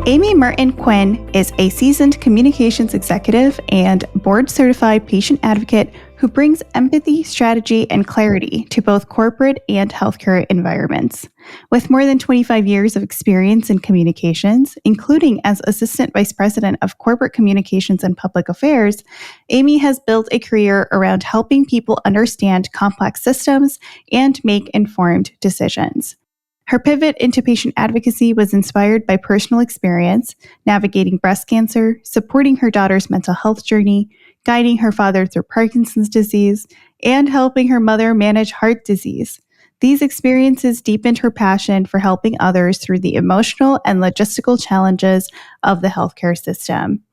Amy Martin Quinn is a seasoned communications executive and board-certified patient advocate who brings empathy, strategy, and clarity to both corporate and healthcare environments. With more than 25 years of experience in communications, including as Assistant Vice President of Corporate Communications and Public Affairs, Amy has built a career around helping people understand complex systems and make informed decisions. Her pivot into patient advocacy was inspired by personal experience, navigating breast cancer, supporting her daughter's mental health journey, guiding her father through Parkinson's disease, and helping her mother manage heart disease. These experiences deepened her passion for helping others through the emotional and logistical challenges of the healthcare system.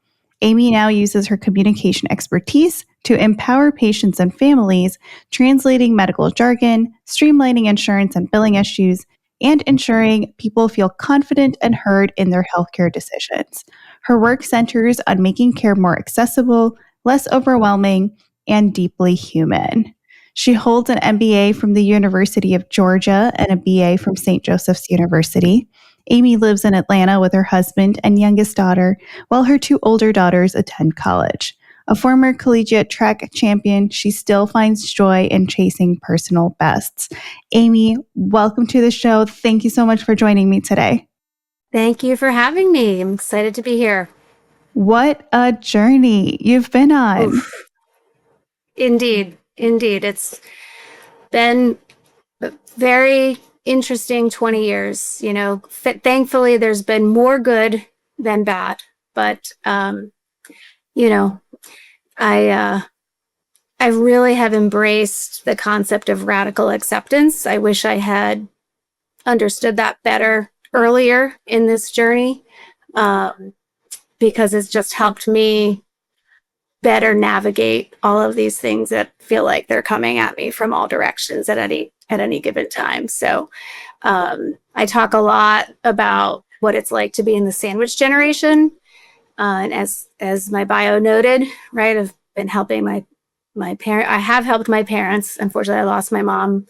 Amy now uses her communication expertise to empower patients and families, translating medical jargon, streamlining insurance and billing issues, and ensuring people feel confident and heard in their healthcare decisions. Her work centers on making care more accessible, less overwhelming, and deeply human. She holds an MBA from the University of Georgia and a BA from St. Joseph's University. Amy lives in Atlanta with her husband and youngest daughter, while her two older daughters attend college. A former collegiate track champion, she still finds joy in chasing personal bests. Amy, welcome to the show. Thank you so much for joining me today. Thank you for having me. I'm excited to be here. What a journey you've been on. Oof. Indeed. It's been a very interesting 20 yees. You know, thankfully, there's been more good than bad. But, I really have embraced the concept of radical acceptance. I wish I had understood that better earlier in this journey, because it's just helped me better navigate all of these things that feel like they're coming at me from all directions at any given time. So I talk a lot about what it's like to be in the sandwich generation. And as my bio noted, right, I've been helping my parent. I have helped my parents. Unfortunately, I lost my mom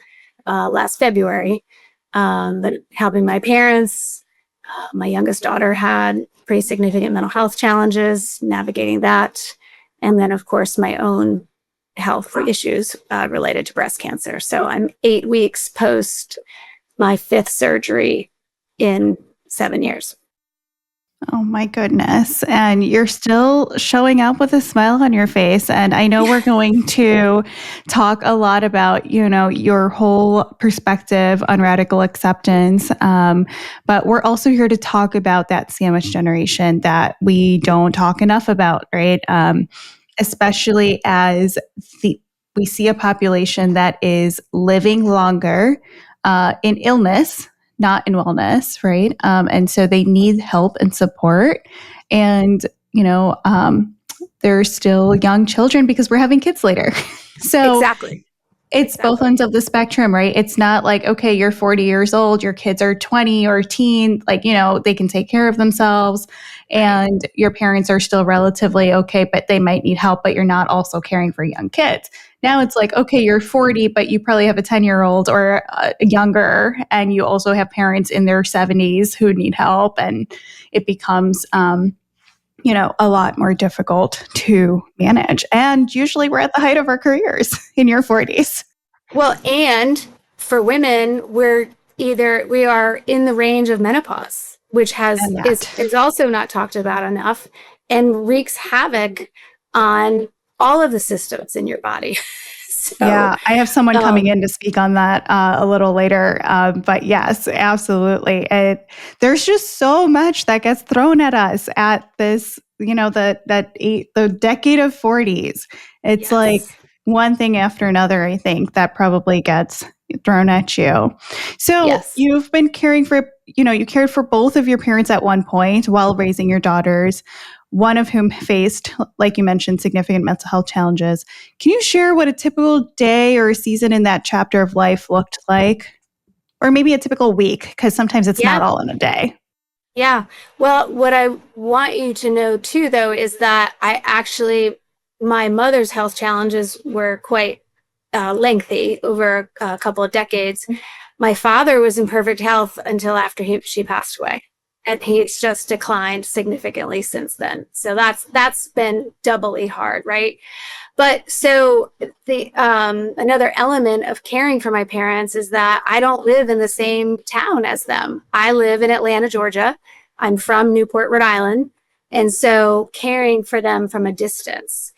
last February. But helping my parents, my youngest daughter had pretty significant mental health challenges, navigating that. And then, of course, my own health issues related to breast cancer. So I'm 8 weeks post my 5th surgery in 7 years. Oh my goodness. And you're still showing up with a smile on your face. And I know we're going to talk a lot about, your whole perspective on radical acceptance. But we're also here to talk about that sandwich generation that we don't talk enough about, right? Especially as we see a population that is living longer in illness, not in wellness, right? And so they need help and support. And, they're still young children because we're having kids later. So exactly. It's both ends of the spectrum, right? It's not like, okay, you're 40 years old, your kids are 20 or teen, they can take care of themselves and your parents are still relatively okay, but they might need help, but you're not also caring for young kids. Now it's like, okay, you're 40, but you probably have a 10-year-old or younger, and you also have parents in their 70s who need help, and it becomes, a lot more difficult to manage. And usually we're at the height of our careers in your 40s. Well, and for women, we are in the range of menopause, which is also not talked about enough and wreaks havoc on all of the systems in your body. So, yeah, I have someone coming in to speak on that a little later. But yes, absolutely. There's just so much that gets thrown at us at this, the decade of 40s. It's like one thing after another, I think, that probably gets thrown at you. So you've been caring for, you cared for both of your parents at one point while raising your daughters, one of whom faced, like you mentioned, significant mental health challenges. Can you share what a typical day or season in that chapter of life looked like? Or maybe a typical week, because sometimes it's not all in a day. Yeah. Well, what I want you to know too, though, is that my mother's health challenges were quite lengthy over a couple of decades. My father was in perfect health until after she passed away. and he's just declined significantly since then. So that's been doubly hard, right? But so the another element of caring for my parents is that I don't live in the same town as them. I live in Atlanta, Georgia. I'm from Newport, Rhode Island. And so caring for them from a distance.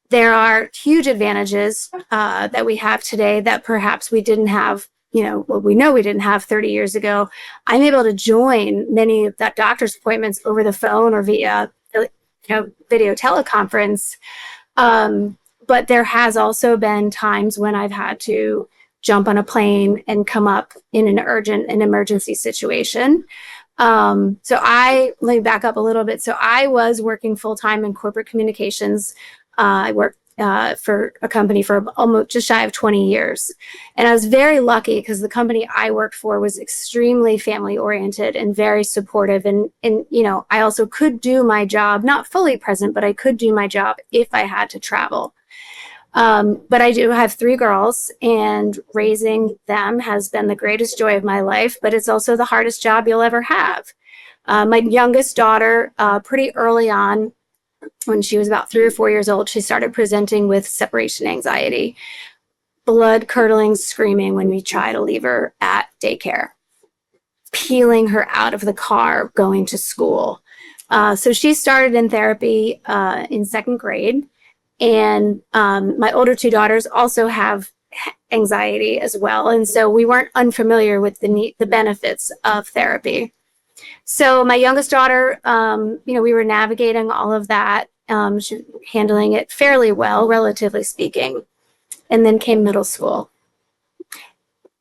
There are huge advantages that we have today that perhaps we didn't have, well, we know we didn't have 30 years ago. I'm able to join many of that doctor's appointments over the phone or via, video teleconference. But there has also been times when I've had to jump on a plane and come up in an emergency situation. Let me back up a little bit. So I was working full-time in corporate communications. I worked for a company for almost just shy of 20 years. And I was very lucky because the company I worked for was extremely family oriented and very supportive. And I also could do my job, not fully present, but I could do my job if I had to travel. But I do have 3 girls, and raising them has been the greatest joy of my life, but it's also the hardest job you'll ever have. My youngest daughter, pretty early on, when she was about 3 or 4 years old, she started presenting with separation anxiety, blood curdling screaming when we try to leave her at daycare, peeling her out of the car going to school. So she started in therapy in 2nd grade. And my older 2 daughters also have anxiety as well. And so we weren't unfamiliar with the benefits of therapy. So my youngest daughter, we were navigating all of that, she handling it fairly well, relatively speaking. And then came middle school.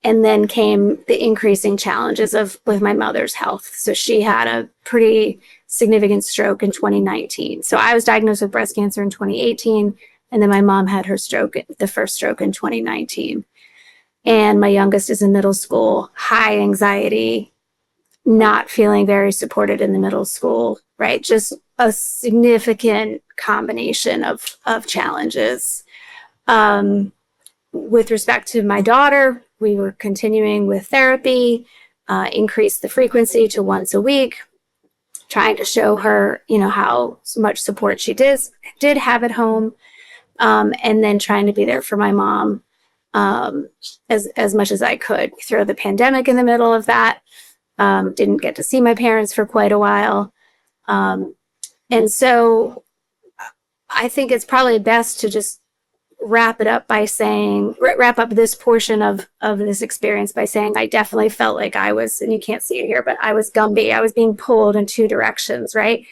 And then came the increasing challenges with my mother's health. So she had a pretty significant stroke in 2019. So I was diagnosed with breast cancer in 2018. And then my mom had her stroke, the first stroke in 2019. And my youngest is in middle school, high anxiety, not feeling very supported in the middle school, right? Just a significant combination of challenges. With respect to my daughter, we were continuing with therapy, increased the frequency to once a week, trying to show her, how much support she did have at home, and then trying to be there for my mom as much as I could. Throw the pandemic in the middle of that. Didn't get to see my parents for quite a while. And so I think it's probably best to just wrap up this portion of this experience by saying I definitely felt like I was, and you can't see it here, but I was Gumby. I was being pulled in 2 directions, right?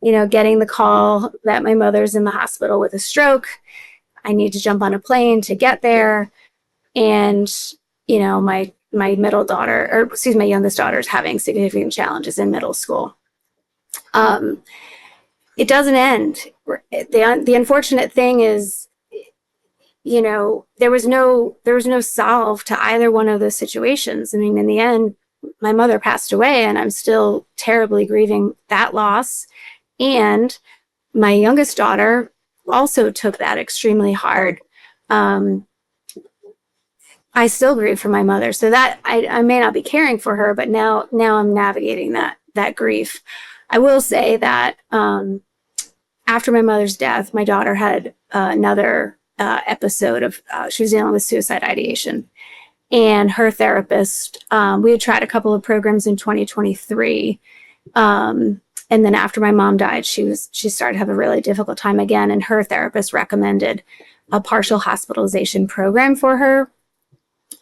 Getting the call that my mother's in the hospital with a stroke. I need to jump on a plane to get there. And, my youngest daughter is having significant challenges in middle school. It doesn't end. The unfortunate thing is, there was no solve to either one of those situations. I mean, in the end, my mother passed away, and I'm still terribly grieving that loss. And my youngest daughter also took that extremely hard. I still grieve for my mother, so that I may not be caring for her, but now I'm navigating that grief. I will say that after my mother's death, my daughter had another episode of she was dealing with suicide ideation, and her therapist. We had tried a couple of programs in 2023, and then after my mom died, she started to have a really difficult time again, and her therapist recommended a partial hospitalization program for her.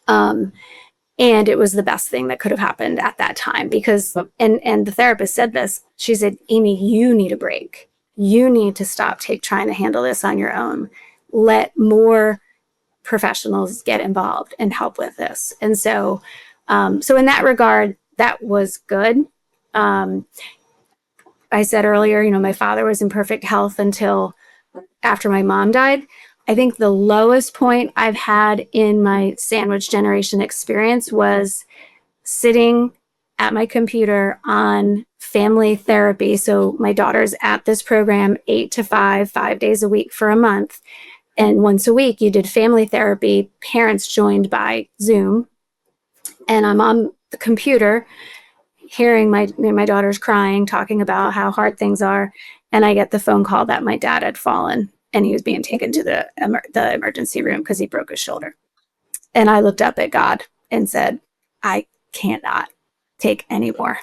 And it was the best thing that could have happened at that time because, and the therapist said this, she said, Amy, you need a break. You need to stop trying to handle this on your own. Let more professionals get involved and help with this. And so in that regard, that was good. I said earlier, my father was in perfect health until after my mom died. I think the lowest point I've had in my sandwich generation experience was sitting at my computer on family therapy. So my daughter's at this program 8 to 5 days a week for a month. And once a week you did family therapy, parents joined by Zoom. And I'm on the computer hearing my daughters crying, talking about how hard things are, and I get the phone call that my dad had fallen and he was being taken to the emergency room because he broke his shoulder. And I looked up at God and said, I cannot take any more.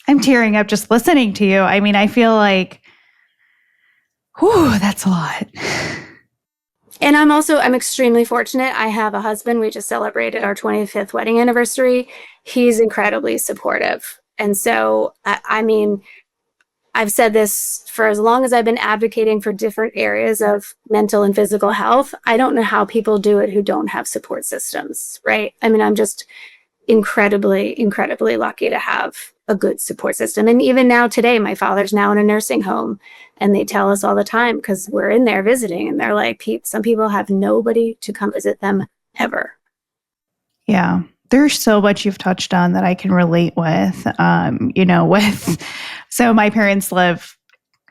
I'm tearing up just listening to you. I mean, I feel like, whew, that's a lot. And I'm extremely fortunate. I have a husband. We just celebrated our 25th wedding anniversary. He's incredibly supportive. And so, I mean, I've said this for as long as I've been advocating for different areas of mental and physical health. I don't know how people do it who don't have support systems, right? I mean, I'm just incredibly, incredibly lucky to have a good support system. And even now today, my father's now in a nursing home, and they tell us all the time, because we're in there visiting, and they're like, some people have nobody to come visit them ever. Yeah. There's so much you've touched on that I can relate with, so my parents live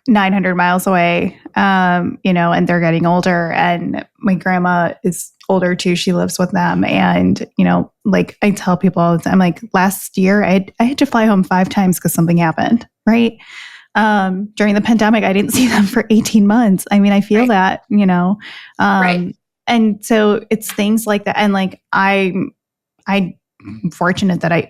900 miles away, and they're getting older, and my grandma is older too. She lives with them. And, like I tell people all the time, like last year I had to fly home 5 times because something happened, right? During the pandemic, I didn't see them for 18 months. I mean, I feel that, Right. And so it's things like that. And like, I'm fortunate that I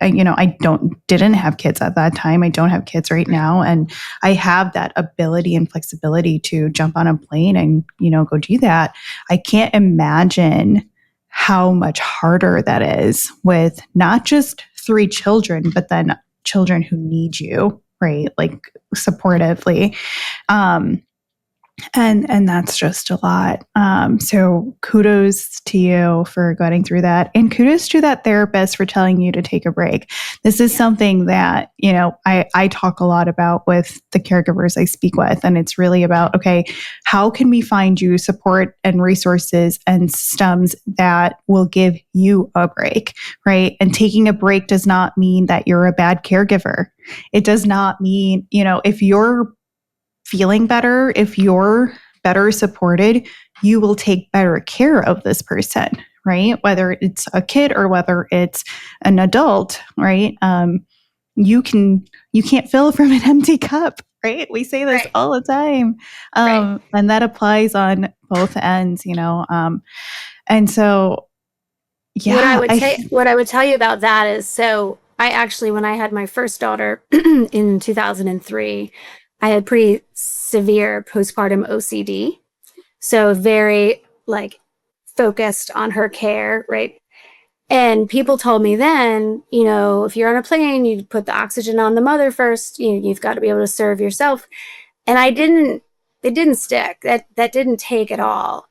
didn't have kids at that time. I don't have kids right now. And I have that ability and flexibility to jump on a plane and, go do that. I can't imagine how much harder that is with not just 3 children, but then children who need you, right? Like supportively. And that's just a lot. So kudos to you for getting through that. And kudos to that therapist for telling you to take a break. This is something that, I talk a lot about with the caregivers I speak with. And it's really about, okay, how can we find you support and resources and systems that will give you a break, right? And taking a break does not mean that you're a bad caregiver. It does not mean, if you're feeling better, if you're better supported, you will take better care of this person, right? Whether it's a kid or whether it's an adult, right? You can't fill from an empty cup, right? We say this all the time. And that applies on both ends, and so, yeah. What I would tell you about that is, so I actually, when I had my first daughter in 2003, I had pretty severe postpartum OCD. So very like focused on her care, right? And people told me then, if you're on a plane, you put the oxygen on the mother first, you've got to be able to serve yourself. And it didn't stick. That didn't take at all.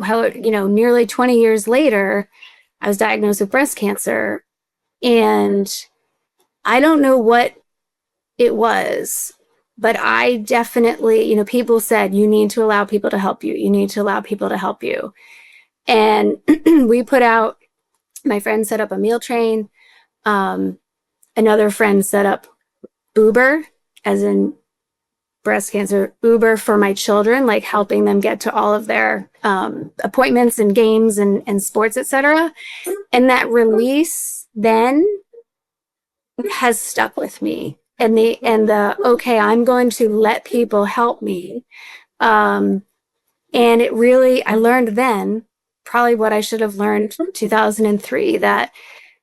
How, nearly 20 years later, I was diagnosed with breast cancer, and I don't know what it was, but I definitely, people said, you need to allow people to help you. You need to allow people to help you. And my friend set up a meal train. Another friend set up Uber, as in breast cancer Uber, for my children, like helping them get to all of their appointments and games and sports, etc. And that release then has stuck with me. And okay, I'm going to let people help me. And it really, I learned then probably what I should have learned in 2003, that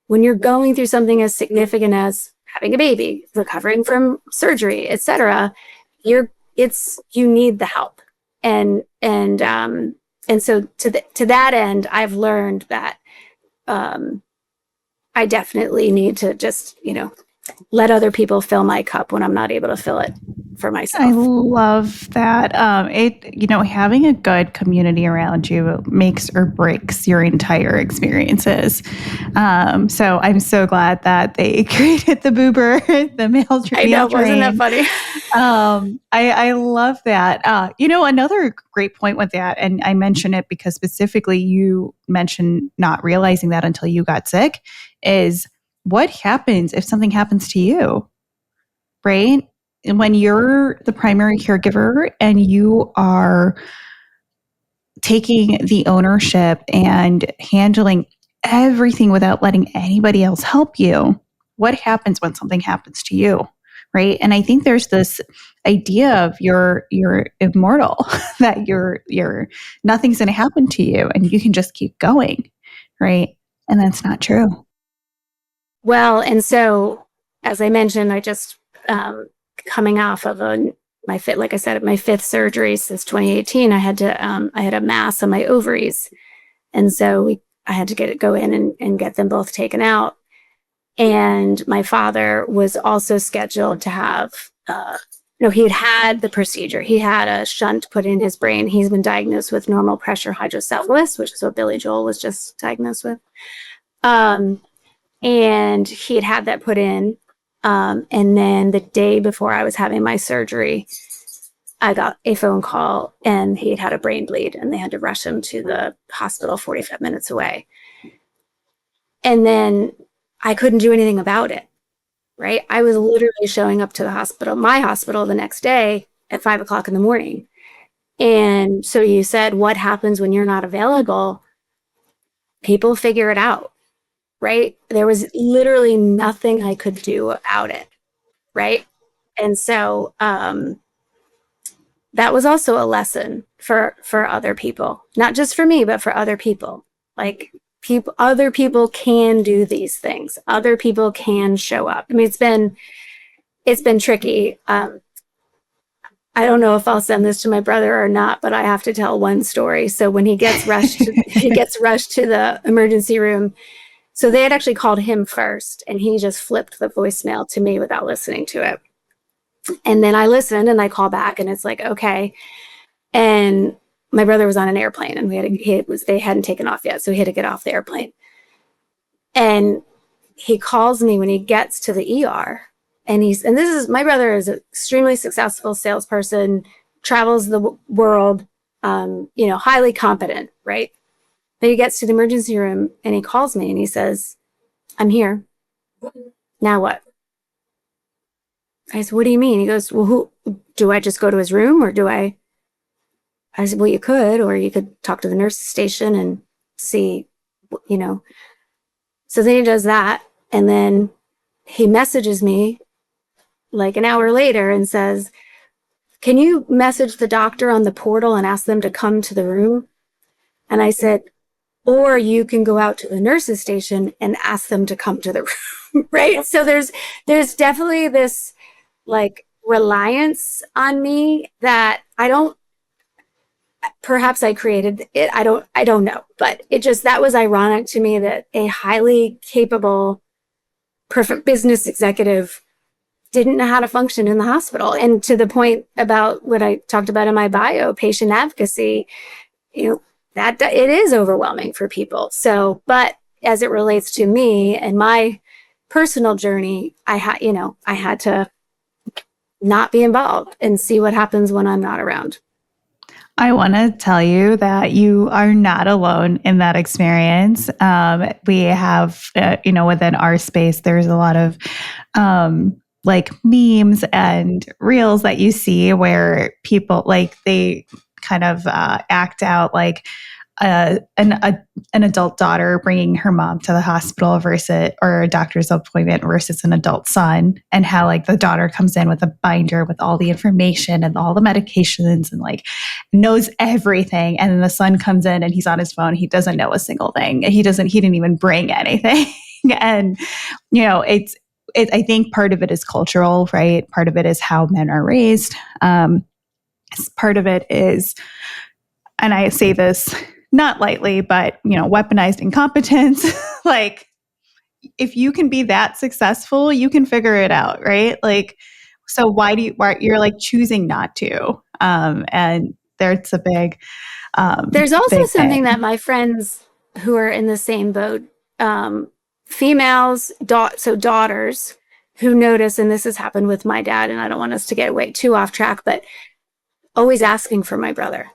when you're going through something as significant as having a baby, recovering from surgery, etc., you need the help. And so to that end, I've learned that I definitely need to just, let other people fill my cup when I'm not able to fill it for myself. I love that. Having a good community around you makes or breaks your entire experiences. So I'm so glad that they created the Boober, the meal train. I know, wasn't that funny? I love that. Another great point with that, and I mention it because specifically you mentioned not realizing that until you got sick, is what happens if something happens to you, right? And when you're the primary caregiver and you are taking the ownership and handling, everything without letting anybody else help you, what happens when something happens to you? Right. And I think there's this idea of you're immortal, that you're nothing's going to happen to you and you can just keep going. Right. And that's not true. Well, and so as I mentioned, I just coming off of like I said, my fifth surgery since 2018. I had a mass on my ovaries, and so I had to go in and get them both taken out. And my father was also scheduled to have, he had the procedure. He had a shunt put in his brain. He's been diagnosed with normal pressure hydrocephalus, which is what Billy Joel was just diagnosed with. And he had that put in. And then the day before I was having my surgery, I got a phone call and he had a brain bleed and they had to rush him to the hospital 45 minutes away. And then I couldn't do anything about it, right? I was literally showing up to my hospital the next day at 5:00 in the morning. And so you said, what happens when you're not available? People figure it out, right? There was literally nothing I could do about it, right? And so that was also a lesson for other people, not just for me, but for other people. Like other people can do these things. Other people can show up. I mean, it's been tricky. I don't know if I'll send this to my brother or not, but I have to tell one story. So when he gets rushed to the emergency room, so they had actually called him first and he just flipped the voicemail to me without listening to it. And then I listened and I call back and it's like, okay. And my brother was on an airplane and they hadn't taken off yet. So he had to get off the airplane. And he calls me when he gets to the ER. And my brother is an extremely successful salesperson, travels the world, highly competent, right? But he gets to the emergency room and he calls me and he says, I'm here. Now what? I said, what do you mean? He goes, well, do I just go to his room or do I said, well, you could, or you could talk to the nurse's station and see, So then he does that. And then he messages me like an hour later and says, can you message the doctor on the portal and ask them to come to the room? And I said, or you can go out to the nurse's station and ask them to come to the room, right? So there's definitely this like reliance on me that perhaps I created it. I don't know, but that was ironic to me that a highly capable, perfect business executive didn't know how to function in the hospital. And to the point about what I talked about in my bio, patient advocacy, that it is overwhelming for people. So, but as it relates to me and my personal journey, I had to not be involved and see what happens when I'm not around. I want to tell you that you are not alone in that experience. We have, within our space, there's a lot of like memes and reels that you see where people they kind of act out like an adult daughter bringing her mom to the hospital or a doctor's appointment versus an adult son, and how like the daughter comes in with a binder with all the information and all the medications and like knows everything, and then the son comes in and he's on his phone, he doesn't know a single thing, he didn't even bring anything. And I think part of it is cultural, right? Part of it is how men are raised. Part of it is, and I say this not lightly, but weaponized incompetence. Like, if you can be that successful, you can figure it out, right? Like, so why you're like choosing not to? And there's a big. There's also big something thing that my friends who are in the same boat, females, daughters who notice, and this has happened with my dad, and I don't want us to get way too off track, but always asking for my brother.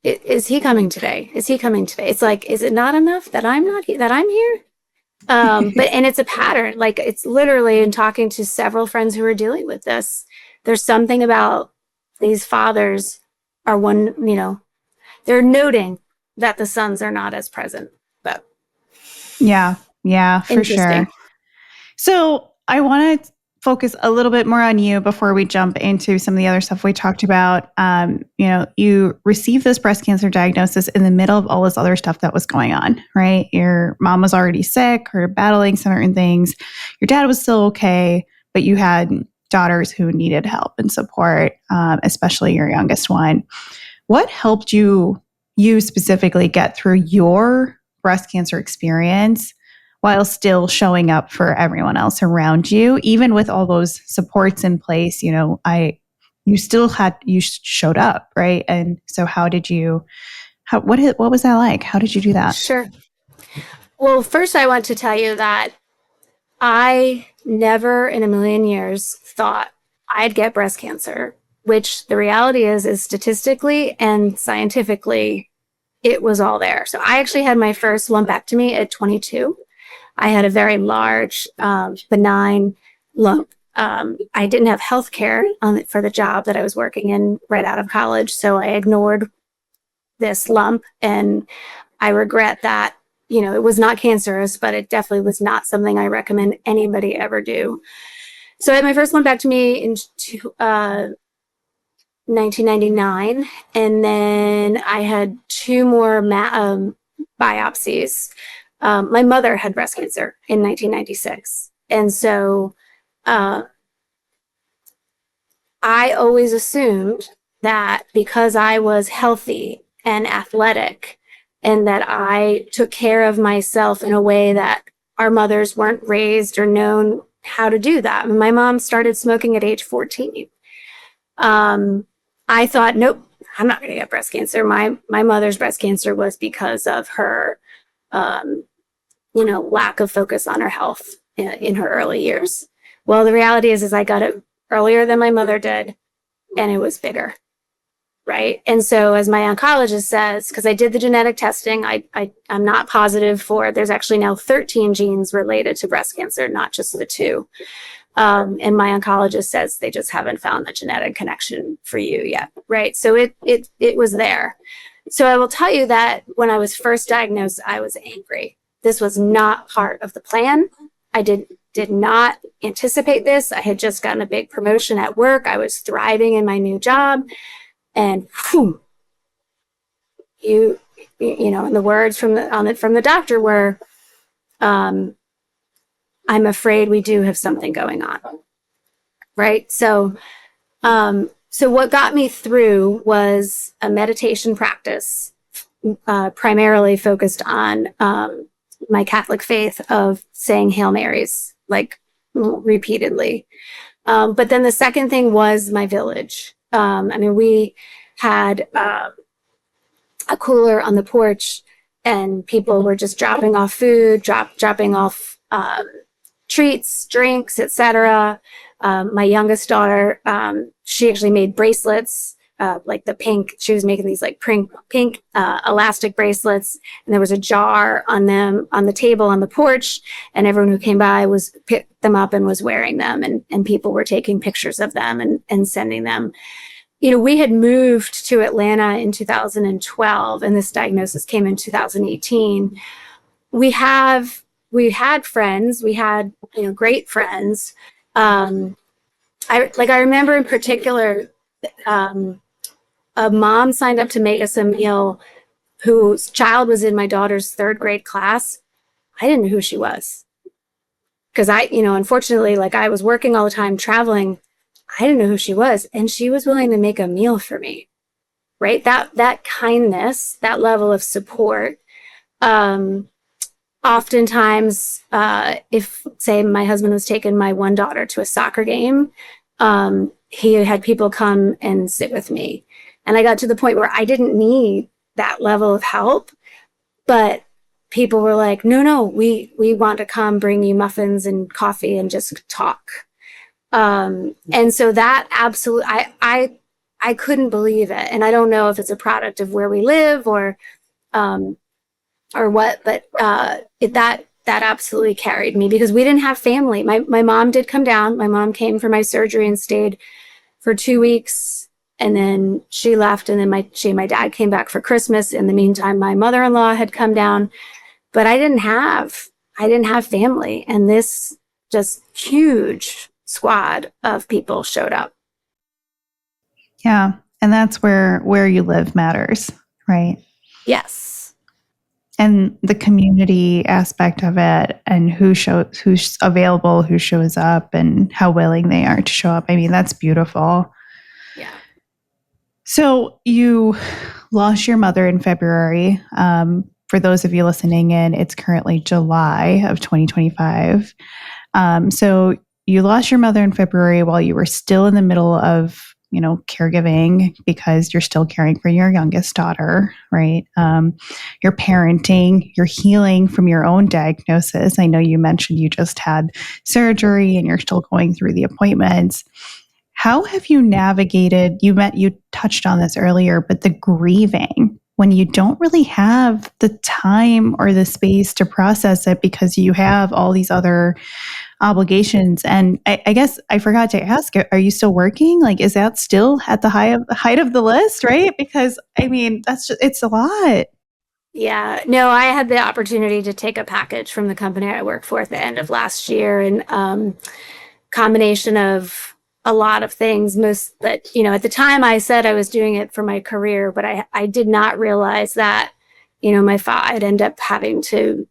Is he coming today? Is he coming today? It's like, is it not enough that I'm here? And it's a pattern. Like, it's literally in talking to several friends who are dealing with this. There's something about these fathers they're noting that the sons are not as present. But Yeah. Yeah, for interesting. sure. So I want to focus a little bit more on you before we jump into some of the other stuff we talked about. You received this breast cancer diagnosis in the middle of all this other stuff that was going on, right? Your mom was already sick or battling certain things. Your dad was still okay, but you had daughters who needed help and support, especially your youngest one. What helped you specifically get through your breast cancer experience while still showing up for everyone else around you, even with all those supports in place? You showed up, right? And so what was that like? How did you do that? Sure. Well, first I want to tell you that I never in a million years thought I'd get breast cancer, which the reality is statistically and scientifically, it was all there. So I actually had my first lumpectomy at 22. I had a very large, benign lump. I didn't have health care for the job that I was working in right out of college. So I ignored this lump, and I regret that. It was not cancerous, but it definitely was not something I recommend anybody ever do. So I had my first lumpectomy in 1999, and then I had two more biopsies. My mother had breast cancer in 1996, and so I always assumed that because I was healthy and athletic and that I took care of myself in a way that our mothers weren't raised or known how to do that. My mom started smoking at age 14. I thought, nope, I'm not going to get breast cancer. My mother's breast cancer was because of her, lack of focus on her health in her early years. Well, the reality is I got it earlier than my mother did, and it was bigger. Right. And so, as my oncologist says, because I did the genetic testing, I'm not positive there's actually now 13 genes related to breast cancer, not just the two. And my oncologist says they just haven't found the genetic connection for you yet. Right. So it was there. So I will tell you that when I was first diagnosed, I was angry. This was not part of the plan. I did not anticipate this. I had just gotten a big promotion at work. I was thriving in my new job. And whew, and the words from the doctor were, I'm afraid we do have something going on. Right. So what got me through was a meditation practice, primarily focused on, my Catholic faith of saying Hail Marys, like repeatedly. But then the second thing was my village. We had a cooler on the porch, and people were just dropping off food, dropping off treats, drinks, etc. My youngest daughter, she actually made bracelets, like the pink. She was making these like pink elastic bracelets, and there was a jar on them on the table on the porch, and everyone who came by picked them up and was wearing them, and people were taking pictures of them and sending them. We had moved to Atlanta in 2012, and this diagnosis came in 2018. We had friends. We had, great friends. I remember in particular, a mom signed up to make us a meal whose child was in my daughter's third grade class. I didn't know who she was because unfortunately, I was working all the time, traveling. I didn't know who she was, and she was willing to make a meal for me, right? That kindness, that level of support. Oftentimes, if say my husband was taking my one daughter to a soccer game, he had people come and sit with me, and I got to the point where I didn't need that level of help, but people were like, no, we want to come bring you muffins and coffee and just talk. And so that absolutely, I couldn't believe it. And I don't know if it's a product of where we live or what, but, that absolutely carried me because we didn't have family. My mom did come down. My mom came for my surgery and stayed for 2 weeks And then she left, and then she and my dad came back for Christmas. In the meantime, my mother-in-law had come down, but I didn't have family. And this just huge squad of people showed up. Yeah. And that's where you live matters, right? Yes. And the community aspect of it, and who's available, who shows up, and how willing they are to show up. I mean, that's beautiful. Yeah. So you lost your mother in February. For those of you listening in, it's currently July of 2025. So you lost your mother in February while you were still in the middle of, caregiving, because you're still caring for your youngest daughter, right? You're parenting, you're healing from your own diagnosis. I know you mentioned you just had surgery and you're still going through the appointments. How have you navigated, you touched on this earlier, but the grieving when you don't really have the time or the space to process it because you have all these other obligations? And I guess I forgot to ask, are you still working? Like, is that still at the height of the list, right? Because I mean, it's a lot. Yeah, no, I had the opportunity to take a package from the company I worked for at the end of last year, and combination of a lot of things. Most that, at the time I said I was doing it for my career, but I did not realize that, I'd end up having to,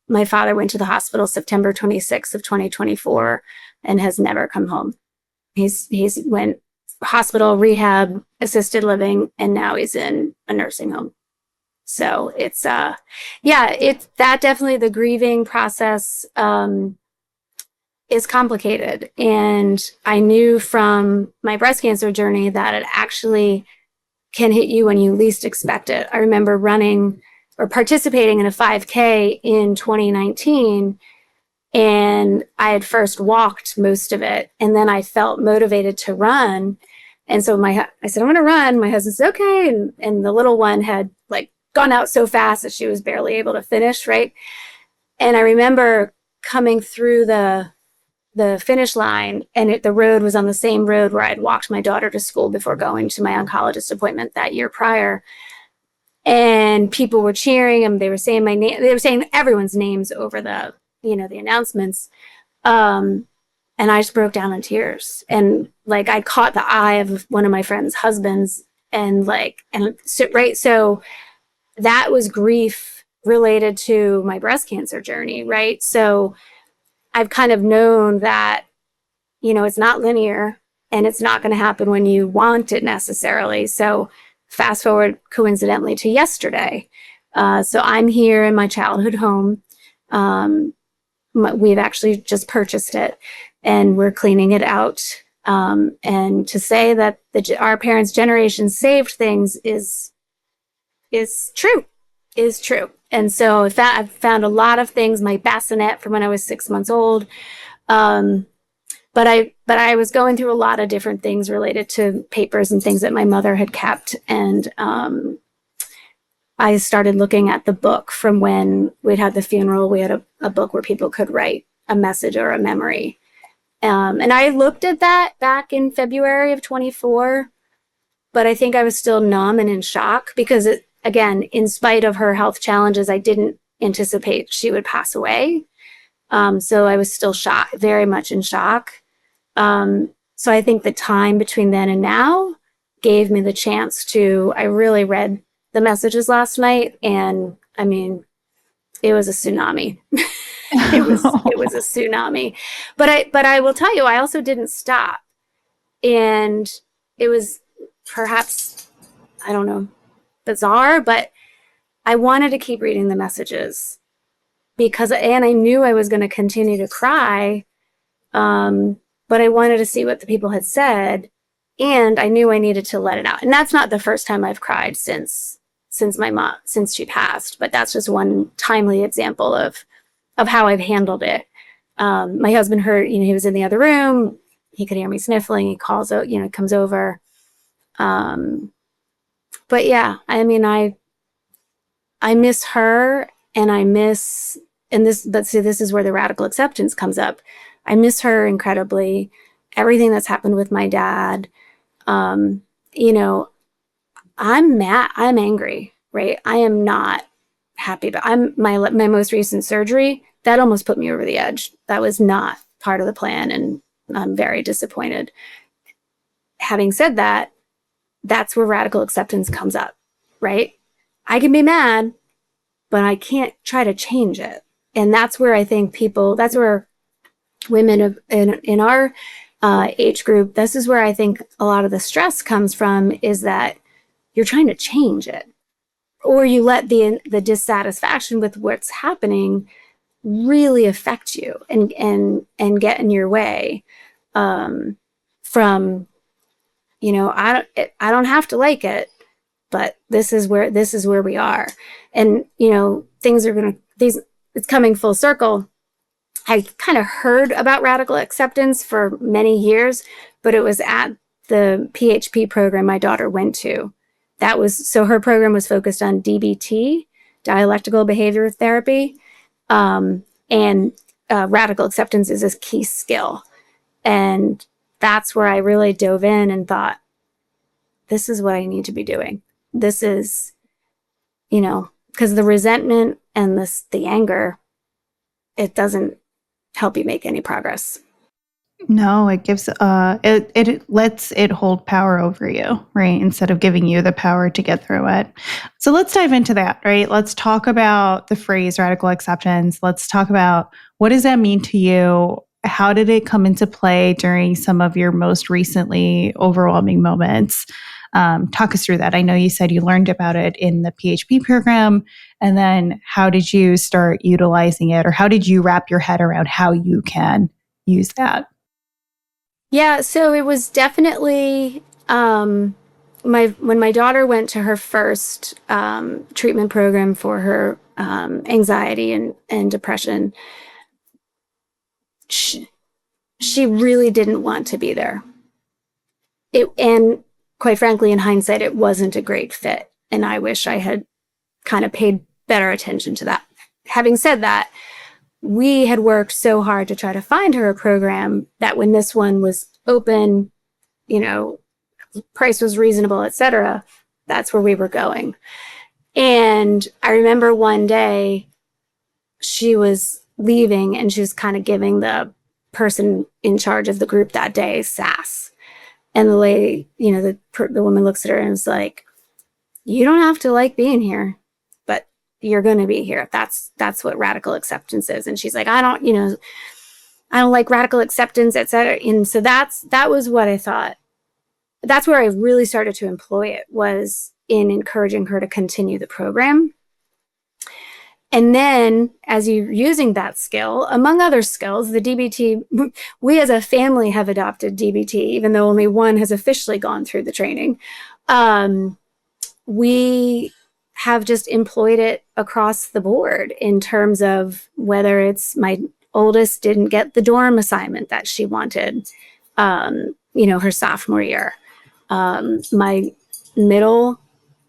my father went to the hospital September 26th of 2024 and has never come home. He's went hospital, rehab, assisted living, and now he's in a nursing home. So it's it's that definitely the grieving process is complicated. And I knew from my breast cancer journey that it actually can hit you when you least expect it. I remember running or participating in a 5K in 2019, and I had first walked most of it, and then I felt motivated to run. And so I said, I'm going to run. My husband said, okay. And the little one had like gone out so fast that she was barely able to finish. Right. And I remember coming through the finish line, and the road was on the same road where I'd walked my daughter to school before going to my oncologist appointment that year prior. And people were cheering, and they were saying my name. They were saying everyone's names over the announcements. And I just broke down in tears. And like, I caught the eye of one of my friend's husbands, so that was grief related to my breast cancer journey. Right. So I've kind of known that, it's not linear, and it's not going to happen when you want it necessarily. So fast forward coincidentally to yesterday. So I'm here in my childhood home. We've actually just purchased it, and we're cleaning it out. And to say that our parents' generation saved things is true. And so I've found a lot of things, my bassinet from when I was 6 months old. But I was going through a lot of different things related to papers and things that my mother had kept. And I started looking at the book from when we'd had the funeral. We had a book where people could write a message or a memory. And I looked at that back in February of 24, but I think I was still numb and in shock because again, in spite of her health challenges, I didn't anticipate she would pass away. So I was still shocked, very much in shock. So I think the time between then and now gave me the chance I really read the messages last night, and I mean, it was a tsunami. It was a tsunami. But I will tell you, I also didn't stop. And it was perhaps, I don't know, bizarre, but I wanted to keep reading the messages and I knew I was going to continue to cry. But I wanted to see what the people had said, and I knew I needed to let it out. And that's not the first time I've cried since my mom, since she passed, but that's just one timely example of how I've handled it. My husband heard, he was in the other room. He could hear me sniffling. He calls out, comes over. But yeah, I mean, I miss her, and but see, this is where the radical acceptance comes up. I miss her incredibly. Everything that's happened with my dad. And I'm mad. I'm angry, right? I am not happy, but my most recent surgery, that almost put me over the edge. That was not part of the plan, and I'm very disappointed. Having said that, that's where radical acceptance comes up, right? I can be mad, but I can't try to change it. And that's where I think that's where women in our age group, this is where I think a lot of the stress comes from, is that you're trying to change it, or you let the dissatisfaction with what's happening really affect you and get in your way from, I don't have to like it, but this is where we are. And, it's coming full circle. I kind of heard about radical acceptance for many years, but it was at the PHP program my daughter went to. So her program was focused on DBT, dialectical behavior therapy, and radical acceptance is a key skill. And that's where I really dove in and thought, this is what I need to be doing. This is, because the resentment and the anger, it doesn't help you make any progress. No, it gives it lets it hold power over you, right? Instead of giving you the power to get through it. So let's dive into that, right? Let's talk about the phrase radical acceptance. Let's talk about, what does that mean to you? How did it come into play during some of your most recently overwhelming moments? Talk us through that. I know you said you learned about it in the PHP program, and then how did you start utilizing it, or how did you wrap your head around how you can use that? Yeah, so it was definitely when my daughter went to her first treatment program for her anxiety and depression. She really didn't want to be there. And quite frankly, in hindsight, it wasn't a great fit, and I wish I had kind of paid better attention to that. Having said that, we had worked so hard to try to find her a program that when this one was open, price was reasonable, etc., that's where we were going. And I remember one day she was leaving and she was kind of giving the person in charge of the group that day sass. And the lady, the woman looks at her and is like, "You don't have to like being here, but you're going to be here. That's what radical acceptance is." And she's like, I don't like radical acceptance, etc. And so that was what I thought. That's where I really started to employ it, was in encouraging her to continue the program. And then as you're using that skill, among other skills, the DBT, we as a family have adopted DBT, even though only one has officially gone through the training. We have just employed it across the board in terms of whether it's my oldest didn't get the dorm assignment that she wanted, her sophomore year. My middle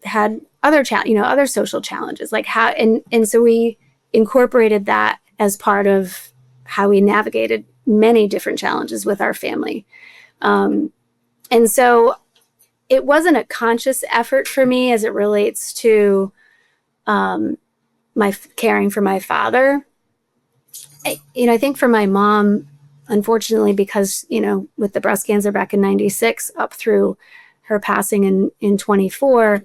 had other social challenges, like how, and so we incorporated that as part of how we navigated many different challenges with our family. And so it wasn't a conscious effort for me as it relates to my caring for my father. I think for my mom, unfortunately, because, with the breast cancer back in 96 up through her passing in 24,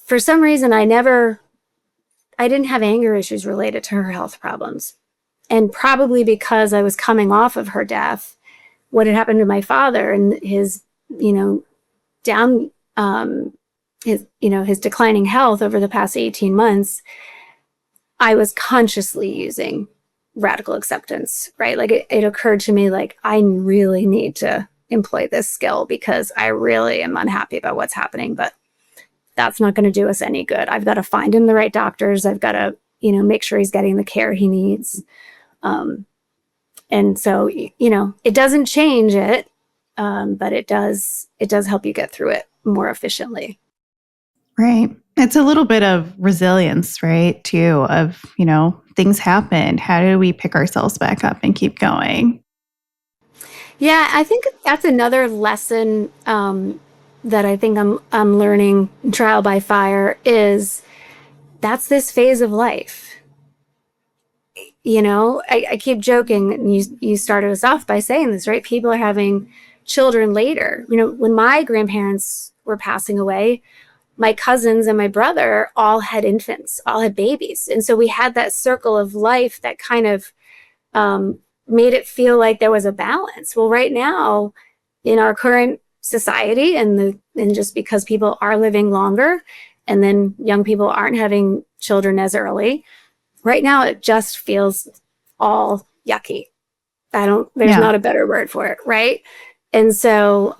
for some reason, I didn't have anger issues related to her health problems. And probably because I was coming off of her death, what had happened to my father and his, his declining health over the past 18 months, I was consciously using radical acceptance, right? Like it occurred to me, like, I really need to employ this skill because I really am unhappy about what's happening, but that's not going to do us any good. I've got to find him the right doctors. I've got to, make sure he's getting the care he needs. And so, it doesn't change it, but it does help you get through it more efficiently. Right. It's a little bit of resilience, right? Too, of, things happen. How do we pick ourselves back up and keep going? Yeah, I think that's another lesson that I think I'm learning trial by fire is that's this phase of life. You know, I keep joking, and you started us off by saying this, right? People are having children later. You know, when my grandparents were passing away, my cousins and my brother all had infants, all had babies. And so we had that circle of life that kind of made it feel like there was a balance. Well, right now, in our current society, and just because people are living longer, and then young people aren't having children as early, right now it just feels all yucky. There's Yeah. not a better word for it, right? And so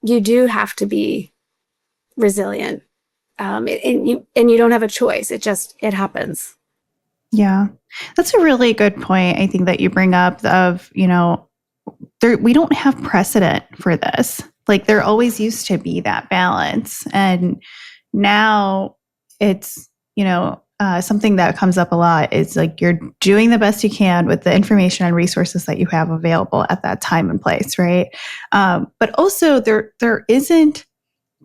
you do have to be resilient. And you don't have a choice. It happens. Yeah. That's a really good point. I think that you bring up of, we don't have precedent for this. Like there always used to be that balance. And now it's, something that comes up a lot is like you're doing the best you can with the information and resources that you have available at that time and place, right? But also there isn't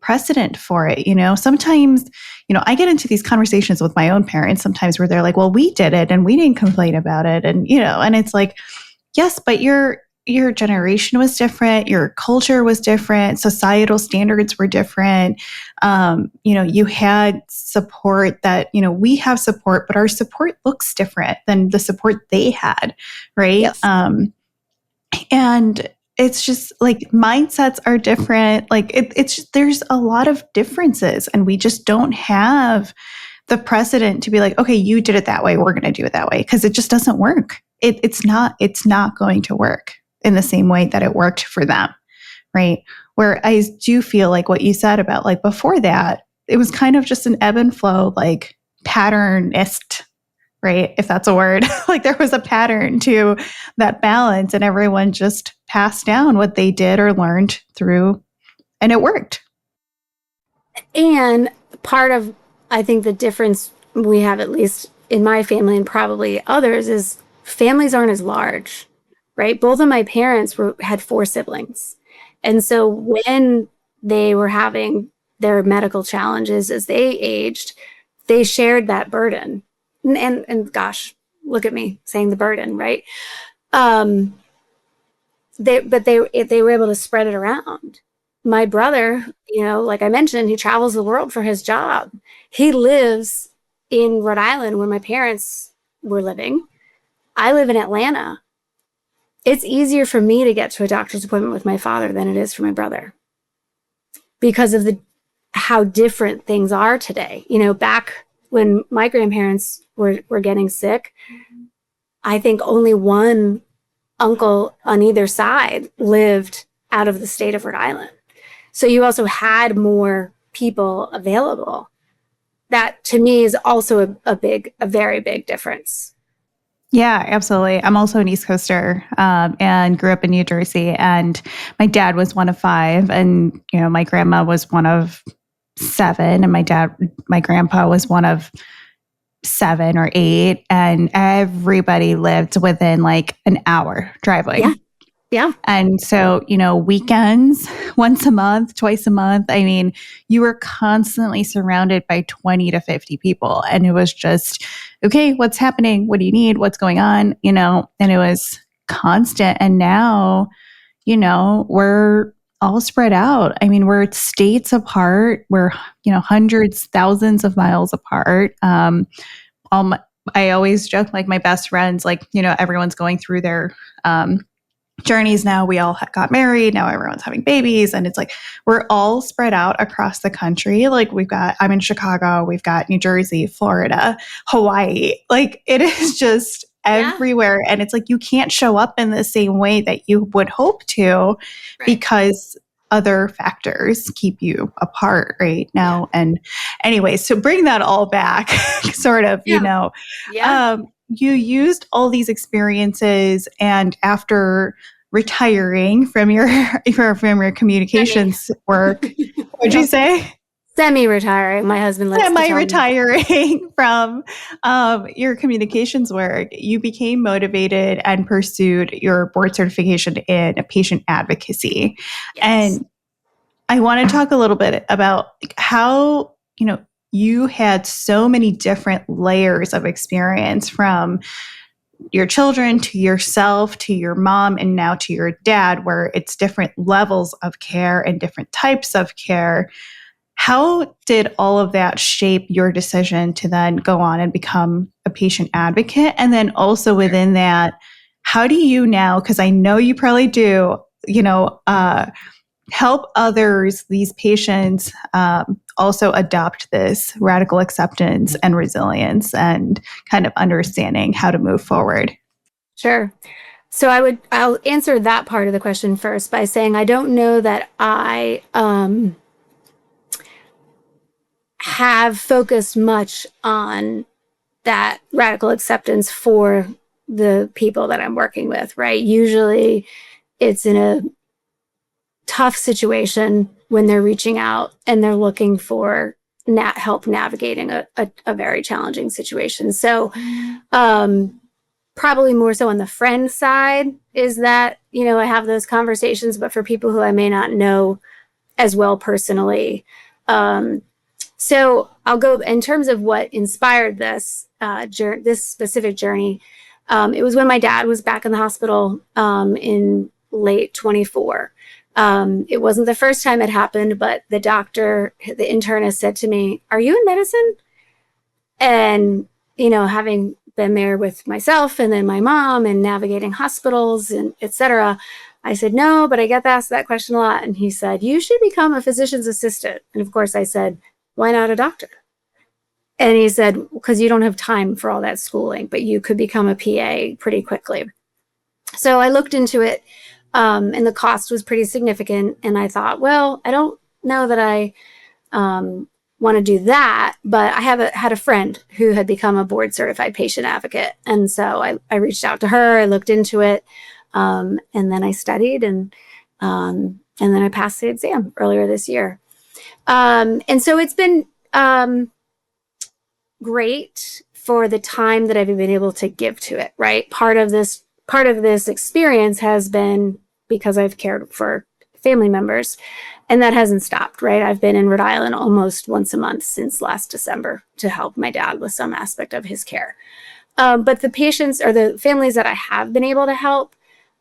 precedent for it. Sometimes, I get into these conversations with my own parents sometimes where they're like, well, we did it and we didn't complain about it. And, and it's like, yes, but your generation was different, your culture was different, societal standards were different. You had support that, we have support, but our support looks different than the support they had, right? Yes. And it's just like mindsets are different. Like it's just, there's a lot of differences, and we just don't have the precedent to be like, okay, you did it that way, we're going to do it that way, because it just doesn't work. It's not going to work in the same way that it worked for them, right? Where I do feel like what you said about like before that, it was kind of just an ebb and flow, like patternist, right? If that's a word. Like there was a pattern to that balance, and everyone just passed down what they did or learned through, and it worked. And part of, I think, the difference we have, at least in my family and probably others, is families aren't as large, right? Both of my parents had four siblings. And so when they were having their medical challenges as they aged, they shared that burden. And gosh, look at me saying the burden, right? They were able to spread it around. My brother, like I mentioned, he travels the world for his job. He lives in Rhode Island where my parents were living. I live in Atlanta. It's easier for me to get to a doctor's appointment with my father than it is for my brother because of how different things are today. Back when my grandparents were getting sick, I think only one uncle on either side lived out of the state of Rhode Island. So you also had more people available. That to me is also a very big difference. Yeah, absolutely. I'm also an East Coaster, and grew up in New Jersey. And my dad was one of five, and my grandma was one of seven, and my grandpa was one of 7 or 8, and everybody lived within like an hour driving. Yeah. Yeah. And so, weekends, once a month, twice a month, I mean, you were constantly surrounded by 20 to 50 people. And it was just, okay, what's happening? What do you need? What's going on? And it was constant. And now, we're all spread out. I mean, we're states apart. We're, hundreds, thousands of miles apart. I always joke, like my best friends, like, everyone's going through their, journeys now. We all got married. Now everyone's having babies. And it's like, we're all spread out across the country. Like I'm in Chicago, we've got New Jersey, Florida, Hawaii. Like it is just everywhere. And it's like, you can't show up in the same way that you would hope to, because other factors keep you apart right now. And anyway, so bring that all back sort of, you used all these experiences, and after retiring from your communications work, what'd you say? Semi-retiring. My husband likes to tell me. Semi-retiring from your communications work, you became motivated and pursued your board certification in patient advocacy. Yes. And I want to talk a little bit about how, you had so many different layers of experience, from your children to yourself to your mom and now to your dad, where it's different levels of care and different types of care. How did all of that shape your decision to then go on and become a patient advocate? And then also within that, how do you now, because I know you probably do, help others, these patients, also adopt this radical acceptance and resilience and kind of understanding how to move forward? Sure. So I'll answer that part of the question first by saying I don't know that I have focused much on that radical acceptance for the people that I'm working with, right? Usually it's in a tough situation when they're reaching out and they're looking for help navigating a very challenging situation. So, probably more so on the friend side is that, I have those conversations, but for people who I may not know as well personally. So I'll go in terms of what inspired this, this specific journey. It was when my dad was back in the hospital in late 24. It wasn't the first time it happened, but the internist said to me, "Are you in medicine?" And, having been there with myself and then my mom and navigating hospitals and et cetera, I said, "No, but I get asked that question a lot." And he said, "You should become a physician's assistant." And of course I said, "Why not a doctor?" And he said, "Because you don't have time for all that schooling, but you could become a PA pretty quickly." So I looked into it, and the cost was pretty significant. And I thought, well, I don't know that I want to do that, but I had a friend who had become a board certified patient advocate. And so I reached out to her, I looked into it, and then I studied, and then I passed the exam earlier this year. And so it's been great for the time that I've been able to give to it, right? Part of this experience has been because I've cared for family members, and that hasn't stopped, right? I've been in Rhode Island almost once a month since last December to help my dad with some aspect of his care. But the patients or the families that I have been able to help,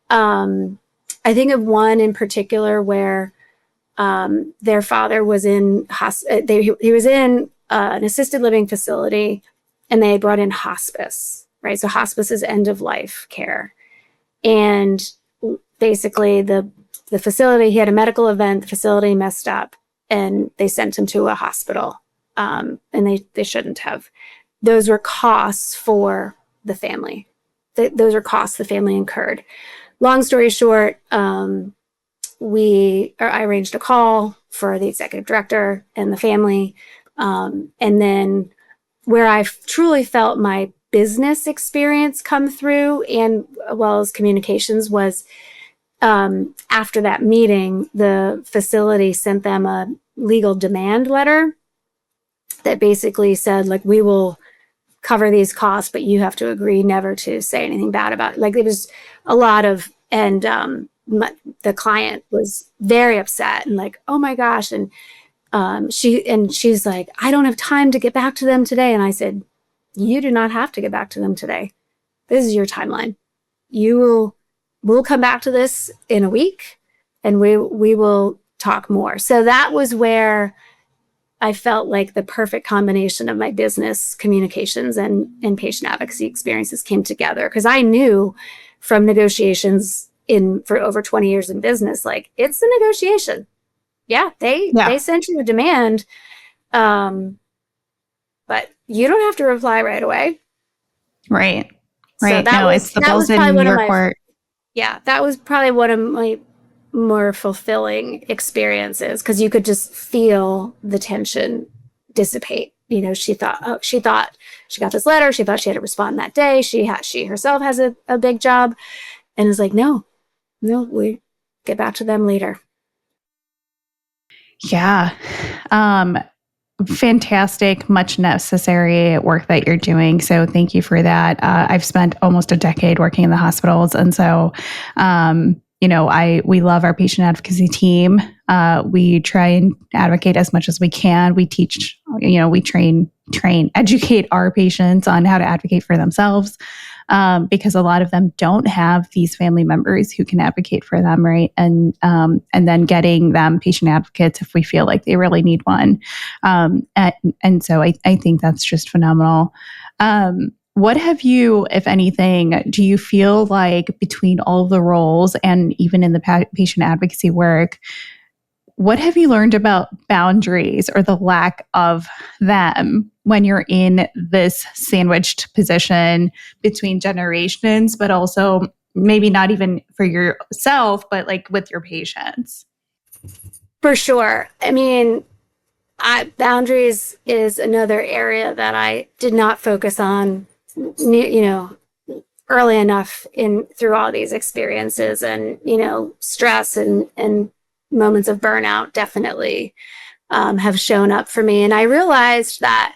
I think of one in particular where their father was in he was in an assisted living facility, and they brought in hospice, right? So hospice is end of life care, and basically the facility, he had a medical event, the facility messed up, and they sent him to a hospital, and they shouldn't have. Those were costs for the family. Those are costs the family incurred. Long story short, I arranged a call for the executive director and the family. And then where I truly felt my business experience come through, and as well as communications, was after that meeting, the facility sent them a legal demand letter that basically said, like, we will cover these costs, but you have to agree never to say anything bad about it. Like, it was a lot of, and the client was very upset and like, "Oh my gosh." And she's like, "I don't have time to get back to them today." And I said, "You do not have to get back to them today. This is your timeline. We'll come back to this in a week, and we will talk more." So that was where I felt like the perfect combination of my business communications and patient advocacy experiences came together, because I knew from negotiations for over 20 years in business, like, it's a negotiation. Yeah, they sent you a demand, but you don't have to reply right away. Right. So It's the ball's in your court. Yeah, that was probably one of my more fulfilling experiences, because you could just feel the tension dissipate. She thought she got this letter. She thought she had to respond that day. She herself has a big job, and is like, no, we get back to them later. Yeah. fantastic, much necessary work that you're doing. So thank you for that. I've spent almost a decade working in the hospitals. And so, we love our patient advocacy team. We try and advocate as much as we can. We teach, we educate our patients on how to advocate for themselves. Because a lot of them don't have these family members who can advocate for them, right? And then getting them patient advocates if we feel like they really need one. And so I think that's just phenomenal. What have you, if anything, do you feel like between all of the roles and even in the patient advocacy work, what have you learned about boundaries or the lack of them when you're in this sandwiched position between generations, but also maybe not even for yourself, but like with your patients? For sure. I mean, boundaries is another area that I did not focus on, early enough through all these experiences, and, stress and moments of burnout definitely have shown up for me. And I realized that,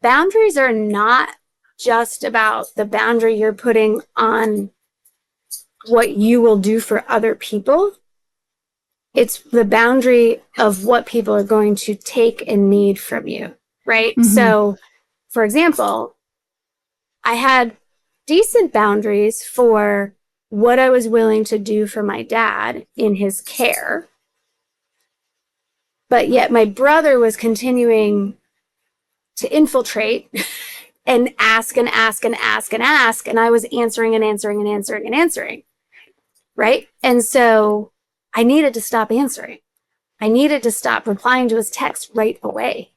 boundaries are not just about the boundary you're putting on what you will do for other people. It's the boundary of what people are going to take and need from you, right? Mm-hmm. So, for example, I had decent boundaries for what I was willing to do for my dad in his care. But yet my brother was continuing to infiltrate and ask and ask and ask and ask. And I was answering and answering and answering and answering. Right? And so I needed to stop answering. I needed to stop replying to his text right away.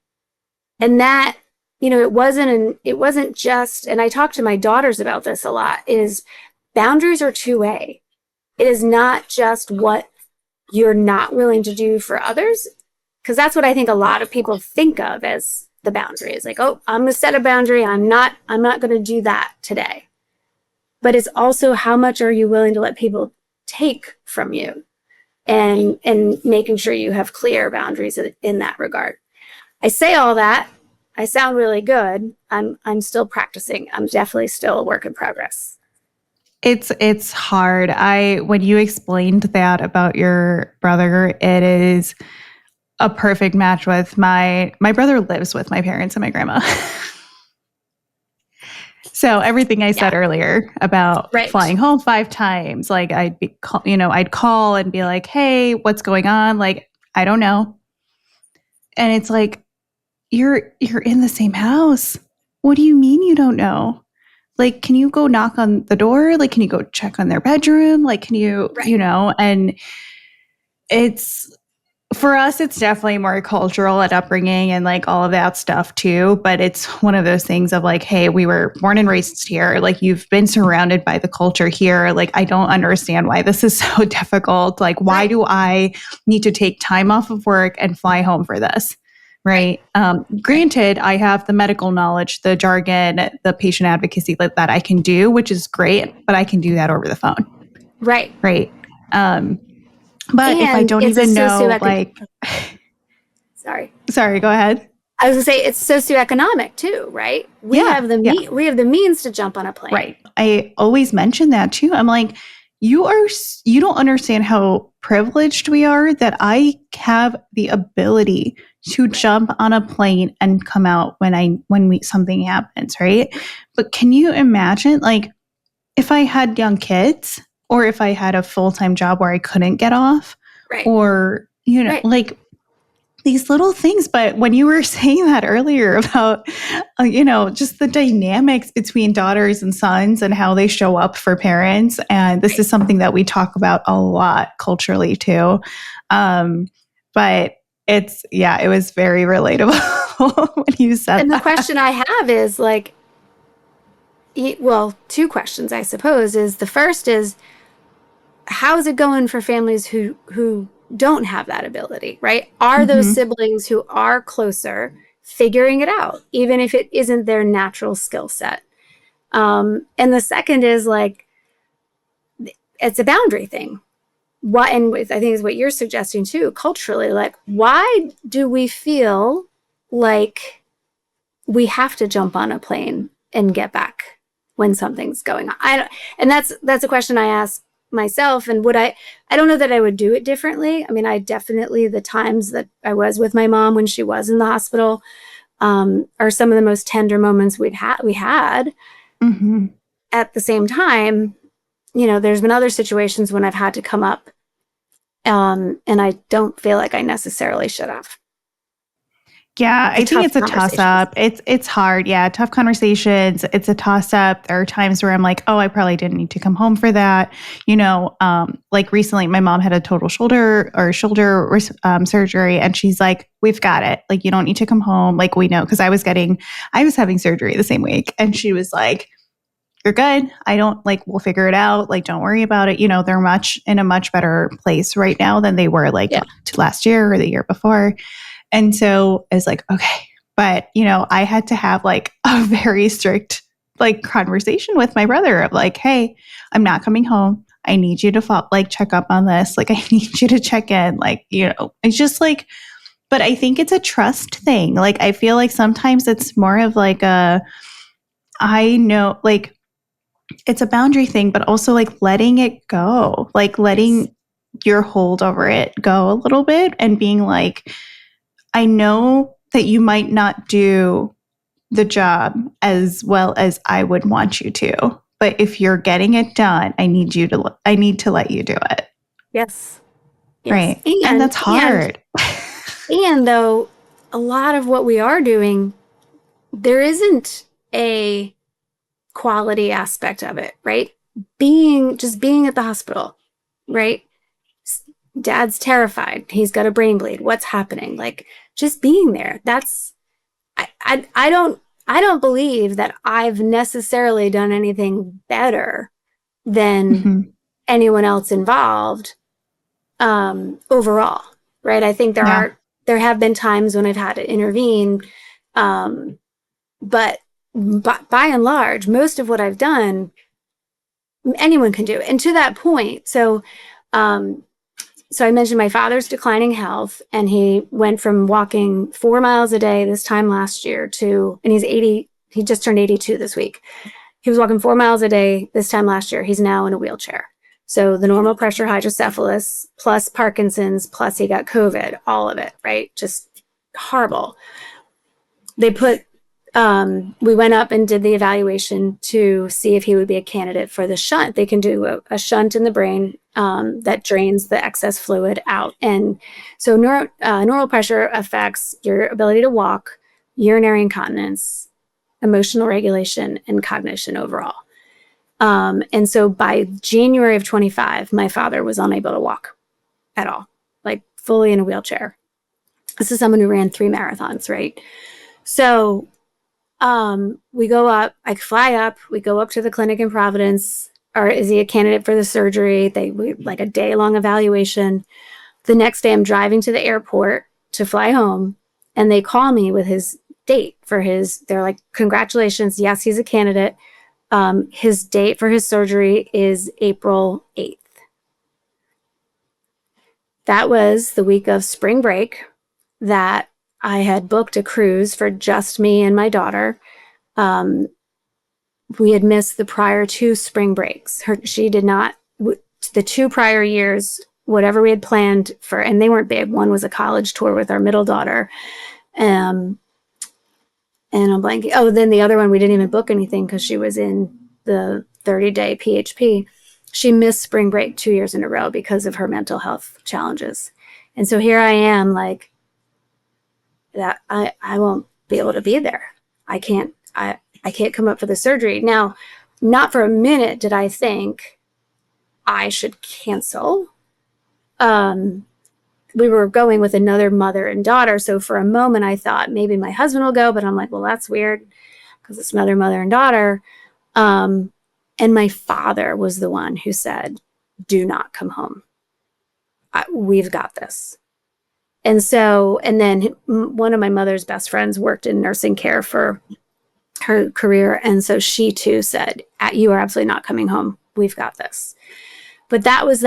And that, it wasn't just, and I talk to my daughters about this a lot, is boundaries are two-way. It is not just what you're not willing to do for others, because that's what I think a lot of people think of as the boundary. Is like, oh, I'm going to set a boundary. I'm not going to do that today. But it's also, how much are you willing to let people take from you, and making sure you have clear boundaries in that regard. I say all that. I sound really good. I'm still practicing. I'm definitely still a work in progress. It's hard. When you explained that about your brother, it is a perfect match with my brother lives with my parents and my grandma. So everything I said earlier about flying home 5 times, like I'd call and be like, "Hey, what's going on?" Like, I don't know. And it's like, you're in the same house. What do you mean you don't know? Like, can you go knock on the door? Like, can you go check on their bedroom? Like, can you, and it's, for us, it's definitely more cultural and upbringing and like all of that stuff too. But it's one of those things of like, hey, we were born and raised here. Like, you've been surrounded by the culture here. Like, I don't understand why this is so difficult. Like, why do I need to take time off of work and fly home for this? Right. Granted, I have the medical knowledge, the jargon, the patient advocacy that I can do, which is great, but I can do that over the phone. Right. Right. But if I don't even know, like, sorry, go ahead. I was gonna say, it's socioeconomic too, right? We have the means to jump on a plane. Right. I always mention that too. I'm like, you don't understand how privileged we are that I have the ability to jump on a plane and come out when something happens, right? But can you imagine, like, if I had young kids, or if I had a full-time job where I couldn't get off, or, like these little things. But when you were saying that earlier about, just the dynamics between daughters and sons and how they show up for parents. And this is something that we talk about a lot culturally too. But it was very relatable when you said and that. The question I have is like, well, 2 questions, I suppose. Is the first is, how's it going for families who don't have that ability, right? Are those siblings who are closer figuring it out, even if it isn't their natural skill set? And the second is like, it's a boundary thing. I think is what you're suggesting too, culturally, like, why do we feel like we have to jump on a plane and get back when something's going on? And that's a question I ask myself. And I don't know that I would do it differently. I mean, I definitely, the times that I was with my mom when she was in the hospital, are some of the most tender moments we had. Mm-hmm. At the same time, there's been other situations when I've had to come up, and I don't feel like I necessarily should have. Yeah, I think it's a toss up. It's hard. Yeah, tough conversations. It's a toss up. There are times where I'm like, oh, I probably didn't need to come home for that. Like recently, my mom had a total shoulder surgery, and she's like, we've got it. Like, you don't need to come home. Like, we know, because I was having surgery the same week, and she was like, you're good. We'll figure it out. Like, don't worry about it. They're in a much better place right now than they were last year or the year before. And so I was like, okay, but I had to have like a very strict conversation with my brother of like, hey, I'm not coming home. I need you to check up on this. Like, I need you to check in. It's just like, but I think it's a trust thing. Like, I feel like sometimes it's more of like it's a boundary thing, but also like letting it go, like letting your hold over it go a little bit and being like, I know that you might not do the job as well as I would want you to, but if you're getting it done, I need to let you do it. Yes. Right. And that's hard. And though a lot of what we are doing, there isn't a quality aspect of it, right? Just being at the hospital, right? Dad's terrified. He's got a brain bleed. What's happening? Like, just being there. I don't believe that I've necessarily done anything better than anyone else involved, overall, right? I think there have been times when I've had to intervene, but by and large, most of what I've done, anyone can do. And to that point, so I mentioned my father's declining health, and he went from walking 4 miles a day this time last year and he's 80, he just turned 82 this week. He was walking 4 miles a day this time last year. He's now in a wheelchair. So the normal pressure hydrocephalus plus Parkinson's, plus he got COVID, all of it, right? Just horrible. We went up and did the evaluation to see if he would be a candidate for the shunt. They can do a shunt in the brain that drains the excess fluid out. And so neural pressure affects your ability to walk, urinary incontinence, emotional regulation, and cognition overall. And so by January of 25, my father was unable to walk at all, like fully in a wheelchair. This is someone who ran 3 marathons, right? So we go up, I fly up, we go up to the clinic in Providence. Or is he a candidate for the surgery? We like a day-long evaluation. The next day I'm driving to the airport to fly home, and they call me with his date they're like, congratulations, yes, he's a candidate. His date for his surgery is April 8th. That was the week of spring break that I had booked a cruise for just me and my daughter. We had missed the prior 2 spring breaks. She did not, the 2 prior years, whatever we had planned for, and they weren't big. One was a college tour with our middle daughter. And I'm blanking. Oh, then the other one, we didn't even book anything because she was in the 30-day PHP. She missed spring break 2 years in a row because of her mental health challenges. And so here I am, like, that I won't be able to be there. I can't come up for the surgery. Now, not for a minute did I think I should cancel. We were going with another mother and daughter. So for a moment I thought maybe my husband will go, but I'm like, well, that's weird because it's another mother and daughter. And my father was the one who said, do not come home. We've got this. And then one of my mother's best friends worked in nursing care for her career. And so she too said, you are absolutely not coming home. We've got this. But that was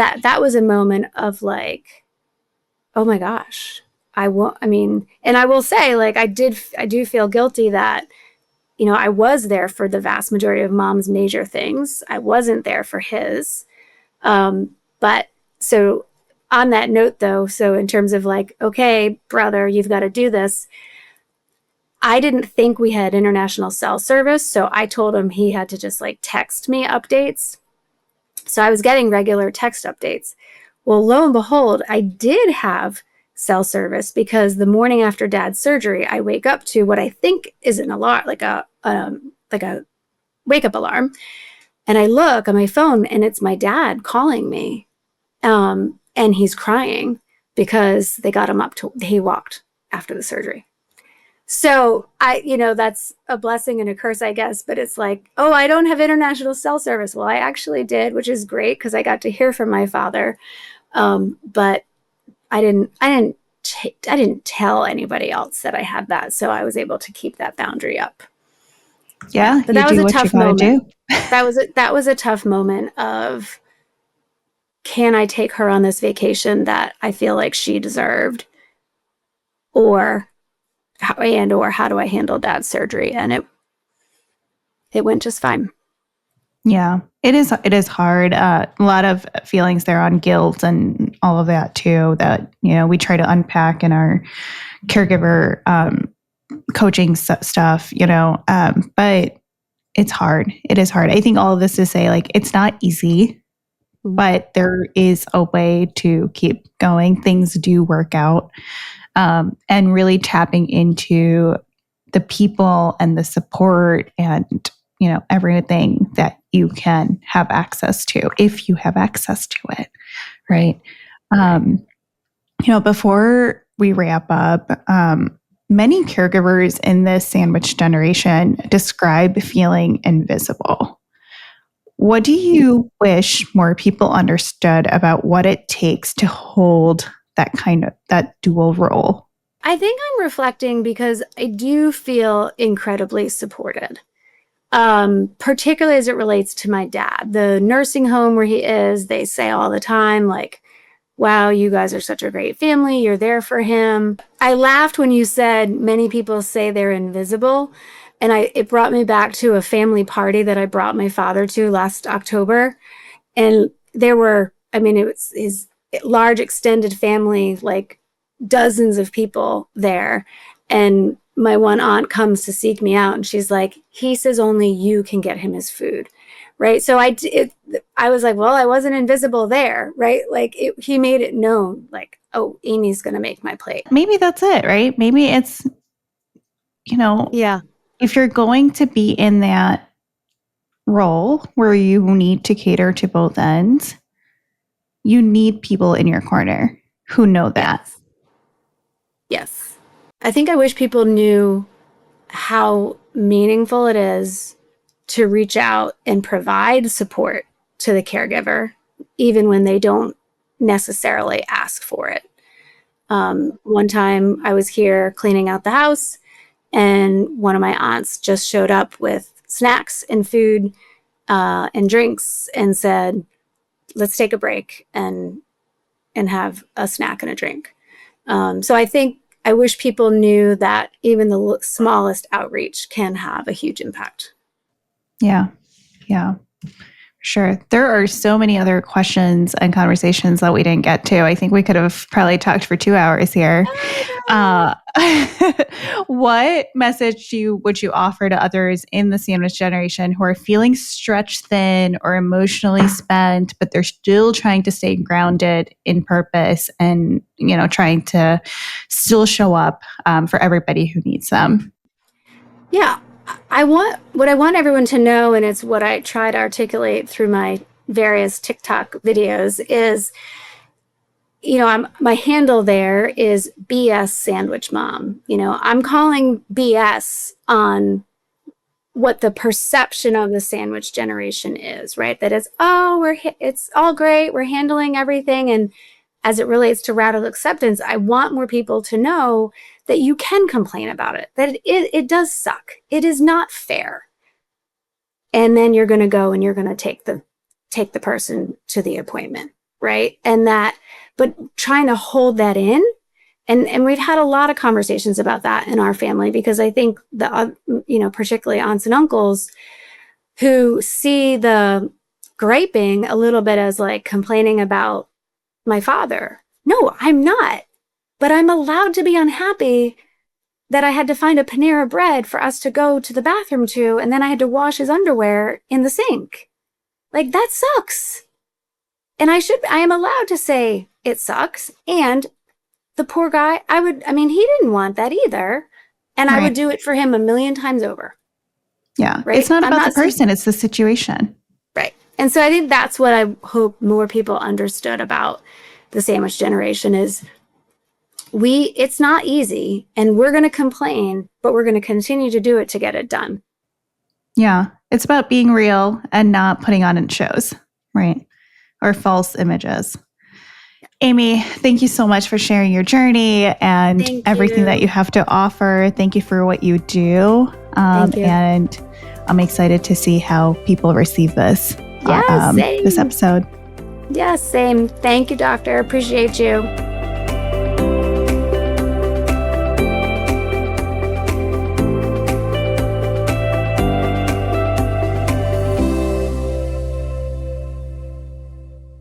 a moment of like, oh my gosh, and I will say, like, I do feel guilty that, I was there for the vast majority of Mom's major things. I wasn't there for his. But so on that note, though, so in terms of like, okay, brother, you've got to do this. I didn't think we had international cell service. So I told him he had to just like text me updates. So I was getting regular text updates. Well, lo and behold, I did have cell service because the morning after Dad's surgery, I wake up to what I think is an alarm, like a wake up alarm. And I look on my phone and it's my dad calling me. And he's crying because they got him he walked after the surgery. So that's a blessing and a curse, I guess. But it's like, oh, I don't have international cell service. Well, I actually did, which is great because I got to hear from my father. But I didn't tell anybody else that I had that. So I was able to keep that boundary up. Yeah, but that was a tough moment. That was a tough moment of, can I take her on this vacation that I feel like she deserved? Or how do I handle Dad's surgery? And it went just fine. Yeah, it is hard. A lot of feelings there on guilt and all of that too, that, we try to unpack in our caregiver coaching stuff, but it's hard. It is hard. I think all of this to say, like, it's not easy, but there is a way to keep going. Things do work out. And really tapping into the people and the support and, everything that you can have access to, if you have access to it. Right. Before we wrap up, many caregivers in this sandwich generation describe feeling invisible. What do you wish more people understood about what it takes to hold that dual role? I think I'm reflecting because I do feel incredibly supported, particularly as it relates to my dad. The nursing home where he is, they say all the time, like, wow, you guys are such a great family. You're there for him. I laughed when you said many people say they're invisible. And it brought me back to a family party that I brought my father to last October. And there were, it was his large extended family, like dozens of people there. And my one aunt comes to seek me out and she's like, he says only you can get him his food. Right. So I was like, well, I wasn't invisible there. Right. Like he made it known, like, oh, Amy's going to make my plate. Maybe that's it. Right. Maybe it's, yeah, if you're going to be in that role where you need to cater to both ends, you need people in your corner who know that. Yes. I think I wish people knew how meaningful it is to reach out and provide support to the caregiver, even when they don't necessarily ask for it. One time I was here cleaning out the house and one of my aunts just showed up with snacks and food and drinks and said, let's take a break and have a snack and a drink. So I wish people knew that even the smallest outreach can have a huge impact. Yeah. Yeah. Sure. There are so many other questions and conversations that we didn't get to. I think we could have probably talked for 2 hours here. What message would you offer to others in the sandwich generation who are feeling stretched thin or emotionally spent, but they're still trying to stay grounded in purpose and, trying to still show up for everybody who needs them? Yeah. What I want everyone to know, and it's what I try to articulate through my various TikTok videos, is, my handle there is BS Sandwich Mom. I'm calling BS on what the perception of the sandwich generation is, right? That is, it's all great. We're handling everything. And as it relates to radical acceptance, I want more people to know that you can complain about it, that it does suck. It is not fair. And then you're going to go and you're going to take the take the person to the appointment, right? But trying to hold that in. And we've had a lot of conversations about that in our family, because I think particularly aunts and uncles who see the griping a little bit as like complaining about my father. No, I'm not. But I'm allowed to be unhappy that I had to find a Panera Bread for us to go to the bathroom to, and then I had to wash his underwear in the sink. Like, that sucks. And I am allowed to say it sucks. And the poor guy, he didn't want that either. And I would do it for him a million times over. Yeah. Right? It's not about the person, it's the situation. Right. And so I think that's what I hope more people understood about the sandwich generation is it's not easy, and we're going to complain, but we're going to continue to do it to get it done. Yeah. It's about being real and not putting on shows, right? Or false images. Amy, thank you so much for sharing your journey and everything that you have to offer. Thank you for what you do. Thank you. And I'm excited to see how people receive this, this episode. Yes, same. Thank you, doctor. Appreciate you.